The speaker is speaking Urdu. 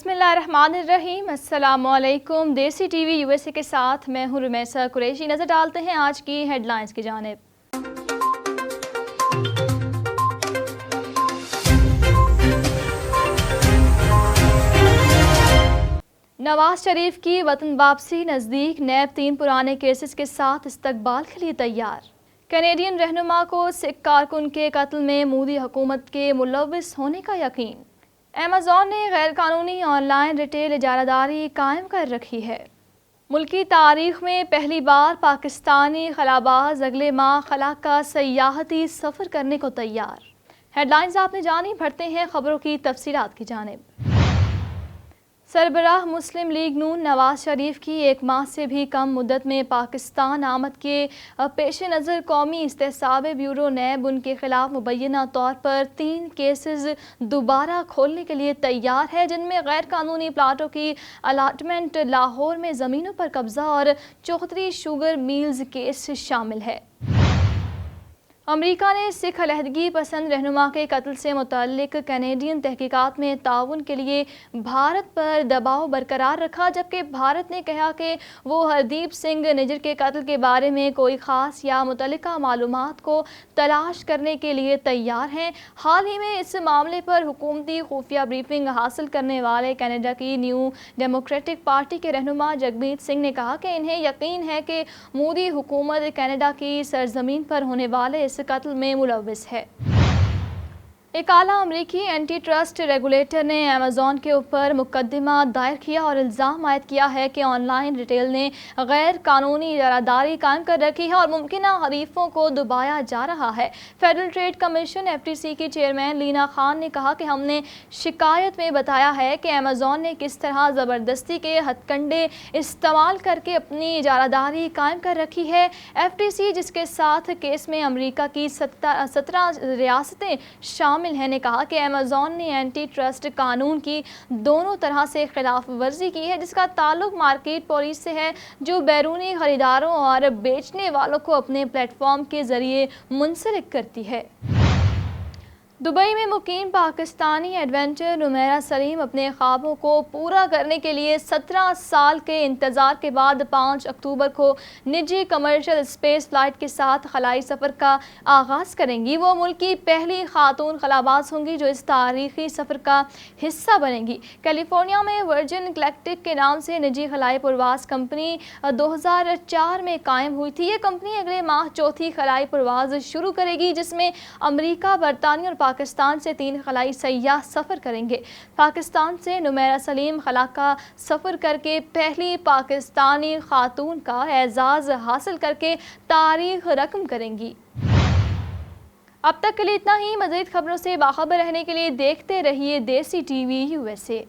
بسم اللہ الرحمن الرحیم، السلام علیکم۔ دیسی ٹی وی USA کے ساتھ میں ہوں رمیسہ قریشی۔ نظر ڈالتے ہیں آج کی ہیڈ لائنز کی جانب۔ نواز شریف کی وطن واپسی نزدیک، نیب 3 پرانے کیسز کے ساتھ استقبال کے لیے تیار۔ کینیڈین رہنما کو سکھ کارکن کے قتل میں مودی حکومت کے ملوث ہونے کا یقین۔ ایمیزون نے غیر قانونی آن لائن ریٹیل اجارہ داری قائم کر رکھی ہے۔ ملکی تاریخ میں پہلی بار پاکستانی خلاباز اگلے ماہ خلا کا سیاحتی سفر کرنے کو تیار۔ ہیڈ لائنز آپ نے جانی، بڑھتے ہیں خبروں کی تفصیلات کی جانب۔ سربراہ مسلم لیگ نون نواز شریف کی 1 ماہ سے بھی کم مدت میں پاکستان آمد کے پیش نظر قومی احتساب بیورو نیب ان کے خلاف مبینہ طور پر 3 کیسز دوبارہ کھولنے کے لیے تیار ہے، جن میں غیر قانونی پلاٹوں کی الاٹمنٹ، لاہور میں زمینوں پر قبضہ اور چوہدری شوگر میلز کیس شامل ہے۔ امریکہ نے سکھ علیحدگی پسند رہنما کے قتل سے متعلق کینیڈین تحقیقات میں تعاون کے لیے بھارت پر دباؤ برقرار رکھا، جبکہ بھارت نے کہا کہ وہ ہردیپ سنگھ نجر کے قتل کے بارے میں کوئی خاص یا متعلقہ معلومات کو تلاش کرنے کے لیے تیار ہیں۔ حال ہی میں اس معاملے پر حکومتی خفیہ بریفنگ حاصل کرنے والے کینیڈا کی نیو ڈیموکریٹک پارٹی کے رہنما جگمیت سنگھ نے کہا کہ انہیں یقین ہے کہ مودی حکومت کینیڈا کی سرزمین پر ہونے والے اس قتل میں ملوث ہے۔ ایک اعلیٰ امریکی اینٹی ٹرسٹ ریگولیٹر نے ایمیزون کے اوپر مقدمہ دائر کیا اور الزام عائد کیا ہے کہ آن لائن ریٹیل نے غیر قانونی اجارہ داری قائم کر رکھی ہے اور ممکنہ حریفوں کو دبایا جا رہا ہے۔ فیڈرل ٹریڈ کمیشن FTC کی چیئرمین لینا خان نے کہا کہ ہم نے شکایت میں بتایا ہے کہ ایمیزون نے کس طرح زبردستی کے ہتھ کنڈے استعمال کر کے اپنی اجارہ داری قائم کر رکھی ہے۔ FTC، جس کے ساتھ کیس میں امریکہ کی 17 ریاستیں شامل نے کہا کہ ایمیزون نے اینٹی ٹرسٹ قانون کی دونوں طرح سے خلاف ورزی کی ہے، جس کا تعلق مارکیٹ پولیس سے ہے، جو بیرونی خریداروں اور بیچنے والوں کو اپنے پلیٹ فارم کے ذریعے منسلک کرتی ہے۔ دبئی میں مقیم پاکستانی ایڈونچر نمیرہ سلیم اپنے خوابوں کو پورا کرنے کے لیے 17 سال کے انتظار کے بعد 5 اکتوبر کو نجی کمرشل اسپیس فلائٹ کے ساتھ خلائی سفر کا آغاز کریں گی۔ وہ ملک کی پہلی خاتون خلاباز ہوں گی جو اس تاریخی سفر کا حصہ بنیں گی۔ کیلیفورنیا میں ورجن گلیکٹک کے نام سے نجی خلائی پرواز کمپنی 2004 میں قائم ہوئی تھی۔ یہ کمپنی اگلے ماہ چوتھی خلائی پرواز شروع کرے گی، جس میں امریکہ، برطانیہ اور پاکستان سے 3 خلائی سیاح سفر کریں گے۔ پاکستان سے نمیرہ سلیم خلا کا سفر کر کے پہلی پاکستانی خاتون کا اعزاز حاصل کر کے تاریخ رقم کریں گی۔ اب تک کے لیے اتنا ہی۔ مزید خبروں سے باخبر رہنے کے لیے دیکھتے رہیے دیسی ٹی وی USA۔